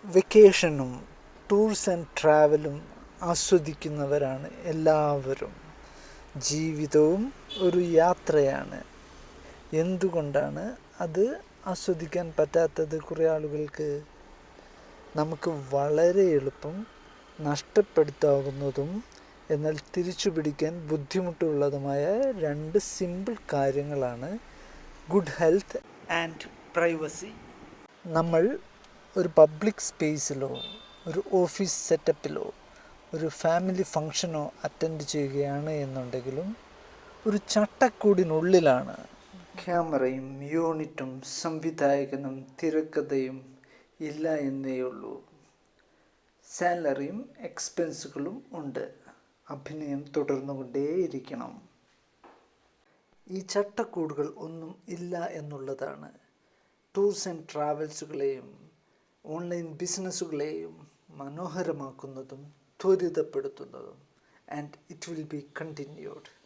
വെക്കേഷനും tours and ട്രാവലും ആസ്വദിക്കുന്നവരാണ് എല്ലാവരും. ജീവിതവും ഒരു യാത്രയാണ്. എന്തുകൊണ്ടാണ് അത് ആസ്വദിക്കാൻ പറ്റാത്തത് കുറേ ആളുകൾക്ക്? നമുക്ക് വളരെ എളുപ്പം നഷ്ടപ്പെടുത്താവുന്നതും എന്നാൽ തിരിച്ചു പിടിക്കാൻ ബുദ്ധിമുട്ടുള്ളതുമായ രണ്ട് സിമ്പിൾ കാര്യങ്ങളാണ് ഗുഡ് ഹെൽത്ത് ആൻഡ് പ്രൈവസി. നമ്മൾ ഒരു പബ്ലിക് സ്പേസിലോ ഒരു ഓഫീസ് സെറ്റപ്പിലോ ഒരു ഫാമിലി ഫങ്ഷനോ അറ്റൻഡ് ചെയ്യുകയാണ് എന്നുണ്ടെങ്കിലും ഒരു ചട്ടക്കൂടിനുള്ളിലാണ്. ക്യാമറയും യൂണിറ്റും സംവിധായകനും തിരക്കഥയും ഇല്ല എന്നേയുള്ളൂ. സാലറിയും എക്സ്പെൻസുകളും ഉണ്ട്. അഭിനയം തുടർന്നുകൊണ്ടേയിരിക്കണം. ഈ ചട്ടക്കൂടുകൾ ഒന്നും ഇല്ല എന്നുള്ളതാണ് ടൂർസ് ആൻഡ് ട്രാവൽസുകളെയും ഓൺലൈൻ ബിസിനസ്സുകളെയും മനോഹരമാക്കുന്നതും ത്വരിതപ്പെടുത്തുന്നതും. And it will be continued.